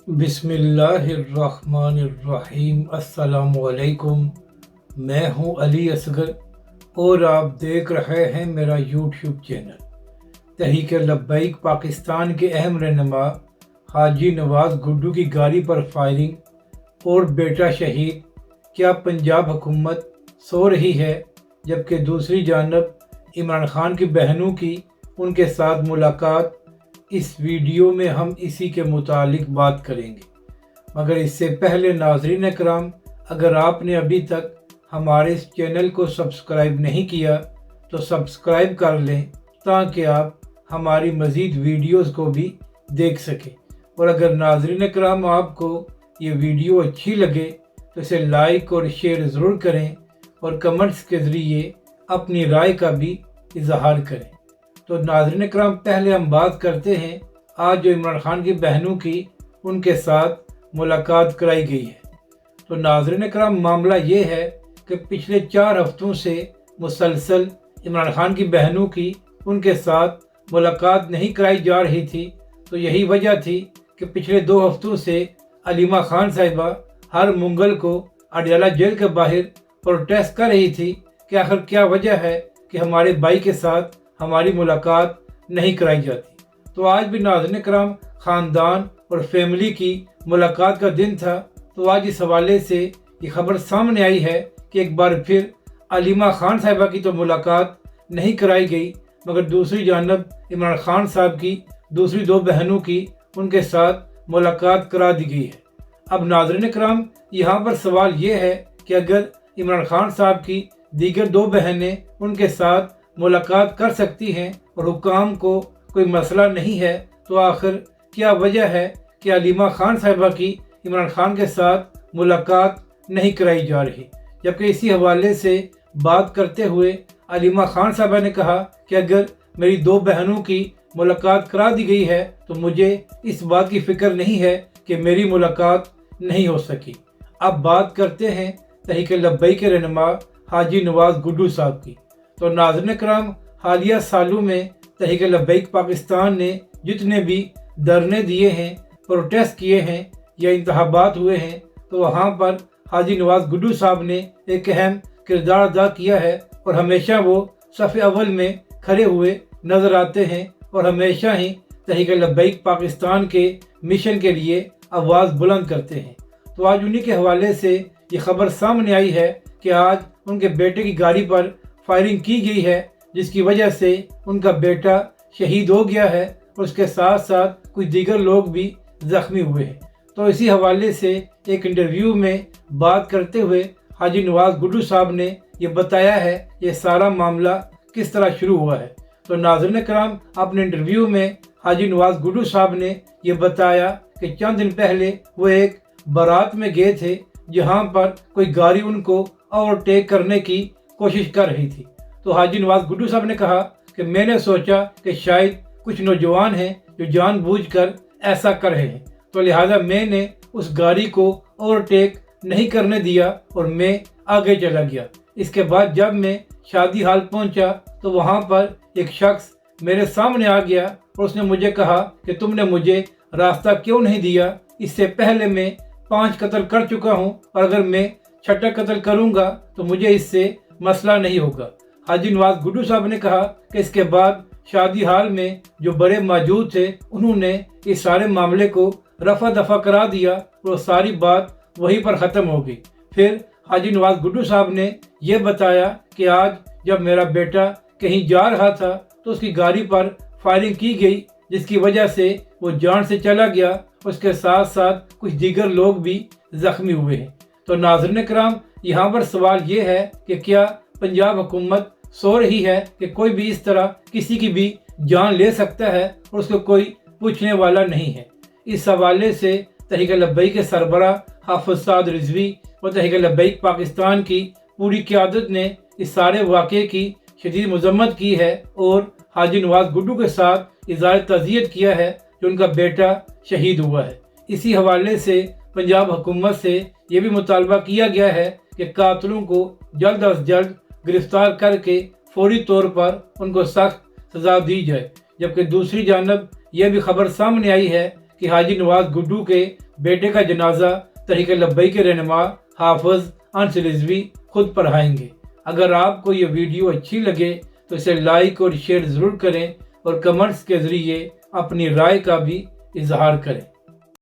बिस्मिल्लाहिर्रहमानिर्रहीम। अस्सलामुअलैकुम। मैं हूं अली असगर और आप देख रहे हैं मेरा यूट्यूब चैनल। तहरीक लब्बैक पाकिस्तान के अहम रहनुमा हाजी नवाज गुड्डू की गाड़ी पर फायरिंग और बेटा शहीद। क्या पंजाब हुकूमत सो रही है जबकि दूसरी जानब इमरान खान की बहनों की उनके साथ मुलाकात। इस वीडियो में हम इसी के मुतालिक बात करेंगे, मगर इससे पहले नाज़रीन कराम, अगर आपने अभी तक हमारे इस चैनल को सब्सक्राइब नहीं किया तो सब्सक्राइब कर लें ताकि आप हमारी मज़ीद वीडियोस को भी देख सकें। और अगर नाज़रीन कराम आपको ये वीडियो अच्छी लगे तो इसे लाइक और शेयर ज़रूर करें और कमेंट्स के ज़रिए अपनी राय का भी इजहार करें। तो नाज़रीन कराम, पहले हम बात करते हैं आज जो इमरान खान की बहनों की उनके साथ मुलाकात कराई गई है। तो नाज़रीन कराम, मामला ये है कि पिछले 4 हफ्तों से मुसलसल इमरान खान की बहनों की उनके साथ मुलाकात नहीं कराई जा रही थी। तो यही वजह थी कि पिछले 2 हफ्तों से अलीमा खान साहिबा हर मंगल को अडयाला जेल के बाहर प्रोटेस्ट कर रही थी कि आखिर क्या वजह है कि हमारे भाई के साथ हमारी मुलाकात नहीं कराई जाती। तो आज भी नाज़रीन कराम, ख़ानदान और फैमिली की मुलाकात का दिन था। तो आज इस हवाले से ये खबर सामने आई है कि एक बार फिर अलीमा खान साहिबा की तो मुलाकात नहीं कराई गई, मगर दूसरी जानब इमरान खान साहब की दूसरी 2 बहनों की उनके साथ मुलाकात करा दी गई है। अब नाज़रीन कराम, यहाँ पर सवाल ये है कि अगर इमरान खान साहब की दीगर 2 बहनें उनके साथ मुलाकात कर सकती हैं और हुक्काम को कोई मसला नहीं है, तो आखिर क्या वजह है कि अलीमा खान साहिबा की इमरान खान के साथ मुलाकात नहीं कराई जा रही। जबकि इसी हवाले से बात करते हुए अलीमा खान साहिबा ने कहा कि अगर मेरी 2 बहनों की मुलाकात करा दी गई है तो मुझे इस बात की फ़िक्र नहीं है कि मेरी मुलाकात नहीं हो सकी। अब बात करते हैं तहरीक लब्बैक के रहनुमा हाजी नवाज गुड्डू साहब की। तो नाज़रीन कराम, हालिया सालों में तहरीक लब्बैक पाकिस्तान ने जितने भी धरने दिए हैं, प्रोटेस्ट किए हैं या इंतखाबात हुए हैं, तो वहाँ पर हाजी नवाज गुड्डू साहब ने एक अहम किरदार अदा किया है और हमेशा वो सफ़े अव्वल में खड़े हुए नज़र आते हैं और हमेशा ही तहरीक लब्बैक पाकिस्तान के मिशन के लिए आवाज़ बुलंद करते हैं। तो आज उन्हीं के हवाले से ये खबर सामने आई है कि आज उनके बेटे की गाड़ी पर फायरिंग की गई है, जिसकी वजह से उनका बेटा शहीद हो गया है और उसके साथ साथ कुछ दीगर लोग भी ज़ख्मी हुए हैं। तो इसी हवाले से एक इंटरव्यू में बात करते हुए हाजी नवाज गुड्डू साहब ने ये बताया है ये सारा मामला किस तरह शुरू हुआ है। तो नाज़रीन कराम, अपने इंटरव्यू में हाजी नवाज गुड्डू साहब ने ये बताया कि चंद दिन पहले वो एक बारात में गए थे जहाँ पर कोई गाड़ी उनको ओवरटेक करने की कोशिश कर रही थी। तो हाजी नवाज गुड्डू साहब ने कहा कि मैंने सोचा कि शायद कुछ नौजवान हैं जो जानबूझकर ऐसा कर रहे हैं, तो लिहाजा मैंने उस गाड़ी को ओवरटेक नहीं करने दिया और मैं आगे चला गया। इसके बाद जब मैं शादी हाल पहुंचा तो वहां पर एक शख्स मेरे सामने आ गया और उसने मुझे कहा कि तुमने मुझे रास्ता क्यों नहीं दिया, इससे पहले मैं 5 कत्ल कर चुका हूं और अगर मैं 6ठा कत्ल करूंगा तो मुझे इससे मसला नहीं होगा। हाजी नवाज गुड्डू साहब ने कहा कि इसके बाद शादी हाल में जो बड़े मौजूद थे उन्होंने इस सारे मामले को रफा दफा करा दिया और सारी बात वहीं पर ख़त्म हो गई। फिर हाजी नवाज गुड्डू साहब ने यह बताया कि आज जब मेरा बेटा कहीं जा रहा था तो उसकी गाड़ी पर फायरिंग की गई, जिसकी वजह से वो जान से चला गया। उसके साथ साथ कुछ दीगर लोग भी ज़ख्मी हुए हैं। तो नाज़रीन कराम, यहाँ पर सवाल ये है कि क्या पंजाब हुकूमत सो रही है कि कोई भी इस तरह किसी की भी जान ले सकता है और उसको कोई पूछने वाला नहीं है। इस हवाले से तहरीक लब्बैक के सरबराह हाफिज साद रिजवी और तहरीक लब्बैक पाकिस्तान की पूरी क़यादत ने इस सारे वाक़े की शदीद मज़म्मत की है और हाजी नवाज गुड्डू के साथ इज़हार तज़ियत किया है जो उनका बेटा शहीद हुआ है। इसी हवाले से पंजाब हुकूमत से ये भी मुतालबा किया गया है कि कातिलों को जल्द अज जल्द गिरफ्तार करके फौरी तौर पर उनको सख्त सज़ा दी जाए। जबकि दूसरी जानब यह भी खबर सामने आई है कि हाजी नवाज गुड्डू के بیٹے کا جنازہ تحریک لبیک کے رہنما حافظ انس رضوی خود پڑھائیں گے۔ اگر آپ کو یہ ویڈیو اچھی لگے تو اسے لائک اور شیئر ضرور کریں اور کمنٹس کے ذریعے اپنی رائے کا بھی اظہار کریں۔